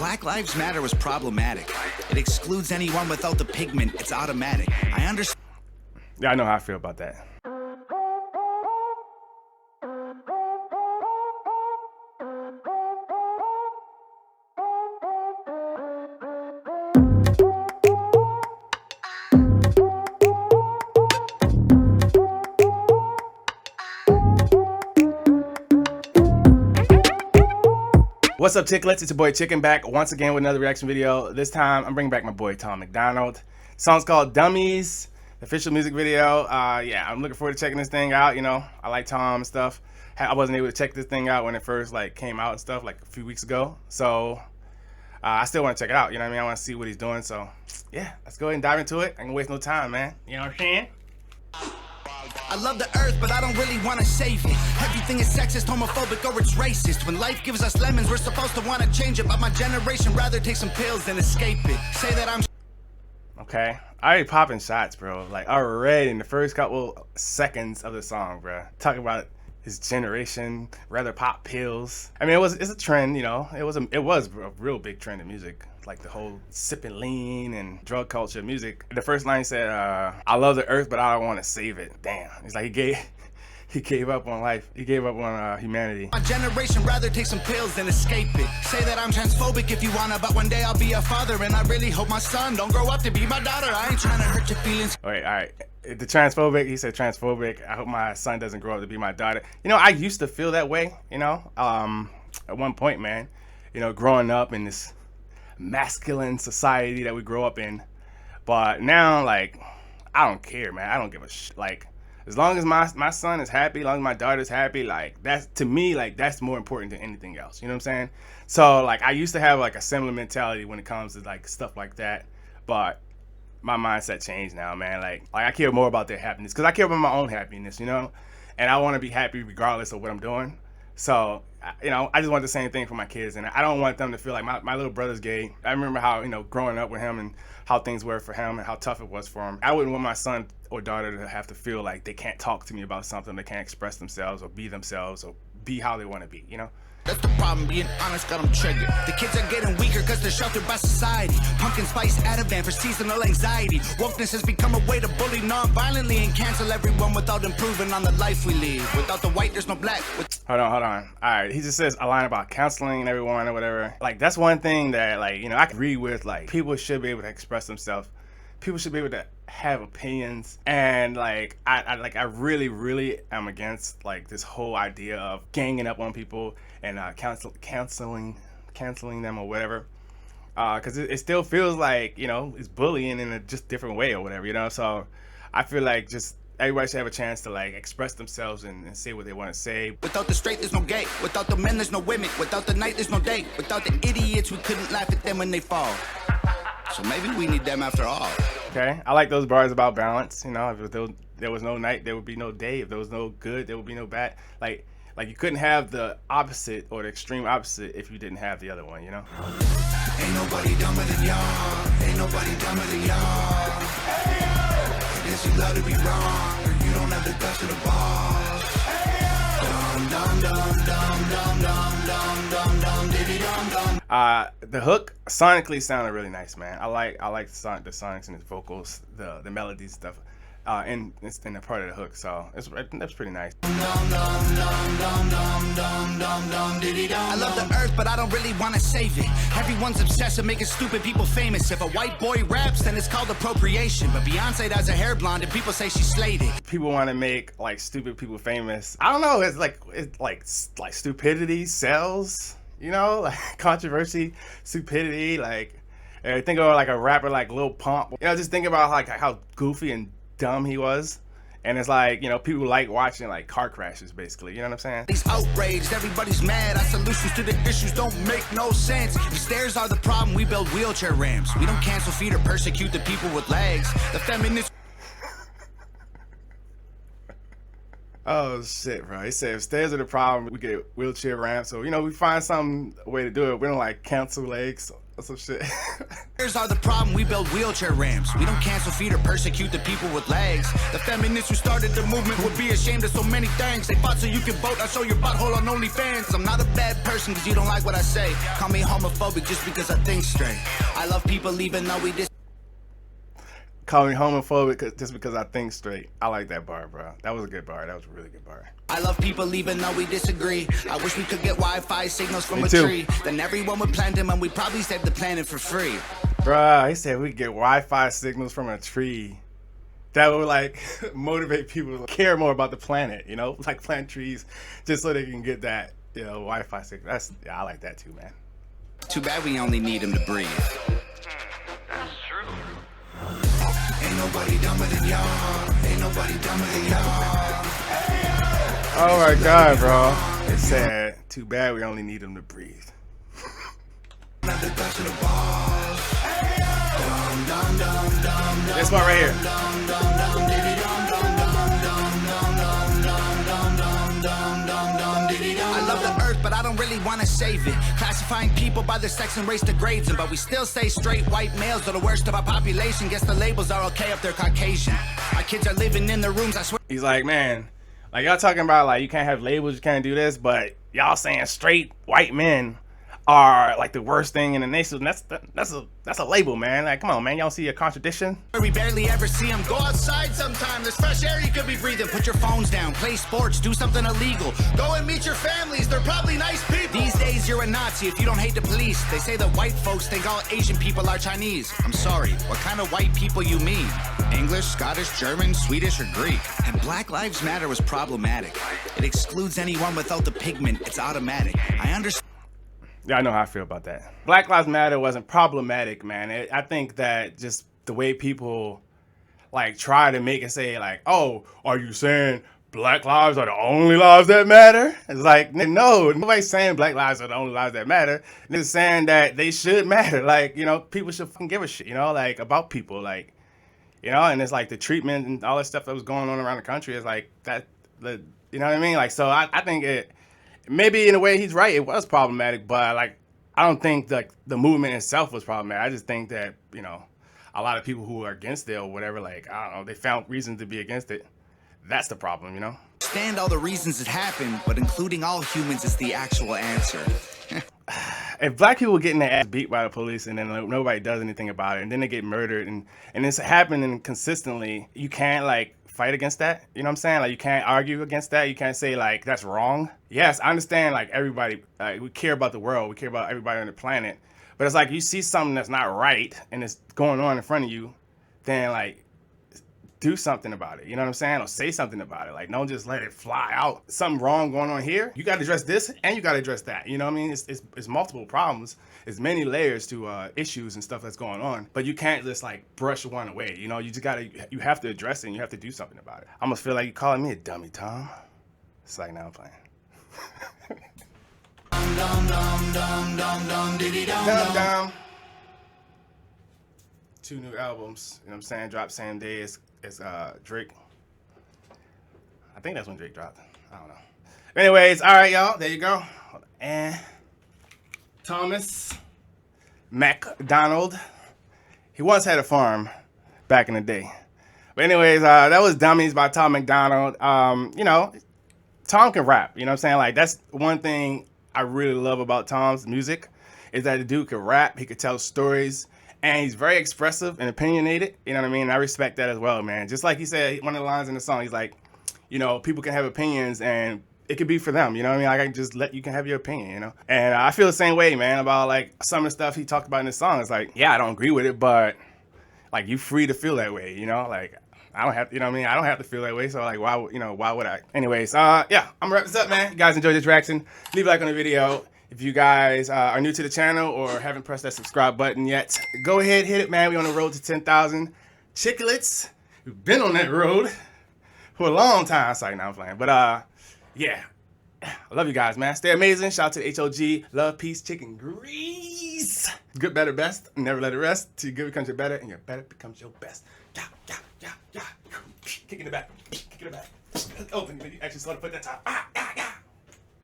Black Lives Matter was problematic. It excludes anyone without the pigment. It's automatic. I understand. Yeah, I know how I feel about that. What's up, Chicklets? It's your boy Chicken back once again with another reaction video. This time, I'm bringing back my boy Thomas Macdonald. The song's called Dummies, the official music video. Yeah, I'm looking forward to checking this thing out. You know, I like Tom and stuff. I wasn't able to check this thing out when it first came out and stuff a few weeks ago. So I still want to check it out. You know what I mean? I want to see what he's doing. So yeah, let's go ahead and dive into it. I can waste no time, man. You know what I'm saying? I love the earth, but I don't really want to save it. Everything is sexist, homophobic, or it's racist. When life gives us lemons, we're supposed to want to change it. But my generation rather take some pills than escape it. Say that I'm... Okay, I already popping shots, bro. Like, already in the first couple seconds of the song, bro. Talking about his generation rather pop pills. I mean, it's a trend, you know. It was a real big trend in music. Like the whole sipping lean and drug culture music. The first line said, I love the earth, but I don't want to save it. Damn. It's like he gave up on life. He gave up on humanity. My generation rather take some pills than escape it. Say that I'm transphobic if you wanna, but one day I'll be a father, and I really hope my son don't grow up to be my daughter. I ain't trying to hurt your feelings. Wait, all right. The transphobic, he said transphobic. I hope my son doesn't grow up to be my daughter. You know, I used to feel that way, you know, at one point, man. You know, growing up in this masculine society that we grow up in. But now, like, I don't care, man. I don't give a like, as long as my son is happy, as long as my daughter's happy, like, that's, to me, like, that's more important than anything else. You know what I'm saying? So, like, I used to have, like, a similar mentality when it comes to, like, stuff like that. But my mindset changed now, man. Like I care more about their happiness because I care about my own happiness, you know? And I want to be happy regardless of what I'm doing. So, you know, I just want the same thing for my kids, and I don't want them to feel like my little brother's gay. I remember how, you know, growing up with him and how things were for him and how tough it was for him. I wouldn't want my son or daughter to have to feel like they can't talk to me about something, they can't express themselves or be how they want to be, you know? That's the problem, being honest got them triggered. The kids are getting weaker because they're sheltered by society. Pumpkin spice Ativan for seasonal anxiety. Wokeness has become a way to bully non-violently and cancel everyone without improving on the life we live. Without the white, there's no black. Hold on. All right, he just says a line about counseling everyone or whatever. Like, that's one thing that, like, you know, I agree with. Like, people should be able to express themselves. People should be able to have opinions, and like I really am against like this whole idea of ganging up on people and canceling them or whatever, because it still feels like, you know, it's bullying in a just different way or whatever, you know. So I feel like just everybody should have a chance to like express themselves and say what they want to say. Without the straight, there's no gay. Without the men, there's no women. Without the night, there's no day. Without the idiots, we couldn't laugh at them when they fall. So maybe we need them after all. Okay, I like those bars about balance. You know, if there was no night, there would be no day. If there was no good, there would be no bad. Like you couldn't have the opposite or the extreme opposite if you didn't have the other one, you know? Ain't nobody dumber than y'all. Ain't nobody dumber than y'all. Yes, you love to be wrong, or you don't have the guts of the balls. Dum dum dum dum dum dum dum dum diddy dum dum. The hook sonically sounded really nice, man. I like the sonics and his vocals, the melodies stuff, and it's in the part of the hook, so that's pretty nice. I love the earth, but I don't really want to save it. Everyone's obsessed with making stupid people famous. If a white boy raps, then it's called appropriation. But Beyonce does her hair blonde, and people say she slayed it. People want to make like stupid people famous. I don't know. It's like stupidity sells. You know, like controversy, stupidity, like think about like a rapper like Lil Pump. You know, just think about like how goofy and dumb he was. And it's like, you know, people like watching like car crashes basically, you know what I'm saying? He's outraged, everybody's mad. Our solutions to the issues don't make no sense. If stairs are the problem, we build wheelchair ramps. We don't cancel feet or persecute the people with legs. The feminists... Oh shit, bro. He said if stairs are the problem, we get wheelchair ramps. So, you know, we find some way to do it. We don't like cancel legs That's some shit. Here's are the problem, we build wheelchair ramps. We don't cancel feet or persecute the people with legs. The feminists who started the movement would be ashamed of so many things. They fought so you can vote, I show your butthole on OnlyFans. I'm not a bad person cause you don't like what I say. Call me homophobic just because I think straight. I love people even though we Call me homophobic just because I think straight. I like that bar, bro. That was a good bar. That was a really good bar. I love people even though we disagree. I wish we could get Wi-Fi signals from Me a too. tree. Then everyone would plant them and we'd probably save the planet for free. Bruh, he said we could get Wi-Fi signals from a tree. That would like motivate people to care more about the planet, you know? Like plant trees just so they can get that, you know, Wi-Fi signal. Yeah, I like that too, man. Too bad we only need them to breathe. Ain't nobody dumber than y'all. Ain't nobody dumber than y'all. Oh my God, bro. It said, too bad we only need them to breathe. Not the touch of the balls. Dum dum dum dum dum. This one right here. Dum dum dum diddy dum dum dum dum dum dum dum dum dum dum diddy dum. I love the earth, but I don't really want to save it. Classifying people by their sex and race degrades them, but we still say straight white males are the worst of our population. Guess the labels are okay if they're Caucasian. Our kids are living in their rooms, I swear. He's like, man, like y'all talking about like you can't have labels, you can't do this, but y'all saying straight white men are like the worst thing in the nation. That's a label, man. Like, come on, man. Y'all see a contradiction? We barely ever see them. Go outside sometime. There's fresh air you could be breathing. Put your phones down. Play sports. Do something illegal. Go and meet your families. They're probably nice people. These days, you're a Nazi if you don't hate the police. They say that white folks think all Asian people are Chinese. I'm sorry. What kind of white people you mean? English, Scottish, German, Swedish, or Greek? And Black Lives Matter was problematic. It excludes anyone without the pigment. It's automatic. I understand. Yeah, I know how I feel about that. Black Lives Matter wasn't problematic, man. I think that just the way people like try to make it say like, oh, are you saying black lives are the only lives that matter? It's like, no, nobody's saying black lives are the only lives that matter. They're saying that they should matter. Like, you know, people should fucking give a shit, you know, like about people, like, you know, and it's like the treatment and all that stuff that was going on around the country is like that, you know what I mean? Like, so I think it, maybe in a way he's right, it was problematic, but like I don't think that the movement itself was problematic. I just think that, you know, a lot of people who are against it or whatever, like, I don't know, they found reason to be against it. That's the problem, you know? Understand all the reasons it happened, but including all humans is the actual answer. If black people getting their ass beat by the police and then nobody does anything about it and then they get murdered and it's happening consistently, you can't like fight against that. You know what I'm saying? Like you can't argue against that. You can't say like that's wrong. Yes, I understand like everybody, we care about the world. We care about everybody on the planet. But it's like you see something that's not right and it's going on in front of you, then like do something about it. You know what I'm saying? Or say something about it. Like don't just let it fly out. Something wrong going on here. You got to address this and you got to address that. You know what I mean? It's multiple problems. It's many layers to issues and stuff that's going on. But you can't just like brush one away. You know, you just you have to address it and you have to do something about it. I almost feel like you're calling me a dummy, Tom. It's like, now I'm playing. Dum dum dum dum dum diddy dum dum. 2 new albums, you know what I'm saying, dropped same day as Drake. I think that's when Drake dropped. I don't know. Anyways, all right, y'all, there you go. And Thomas Macdonald, he once had a farm back in the day. But anyways, that was Dummies by Tom Macdonald. You know, Tom can rap, you know what I'm saying? Like, that's one thing I really love about Tom's music is that the dude can rap, he could tell stories, and he's very expressive and opinionated, you know what I mean? I respect that as well, man. Just like he said, one of the lines in the song, he's like, you know, people can have opinions and it could be for them, you know what I mean? Like, I can just let you can have your opinion, you know? And I feel the same way, man, about like some of the stuff he talked about in this song. It's like, yeah, I don't agree with it, but like you free to feel that way, you know? Like, I don't have, you know what I mean? I don't have to feel that way, so like, why would I? Anyways, yeah, I'm gonna wrap this up, man. You guys enjoyed this reaction, leave a like on the video. If you guys are new to the channel or haven't pressed that subscribe button yet, go ahead, hit it, man. We're on the road to 10,000 Chicklets. We've been on that road for a long time. Sorry, now I'm playing. But, yeah. I love you guys, man. Stay amazing. Shout out to HOG. Love, peace, chicken grease. Good, better, best. Never let it rest. Till your good becomes your better and your better becomes your best. Yeah, yeah, yeah, yeah. Kick in the back. Kick in the back. Open. You actually sort of put that top. Ah, ah, ah.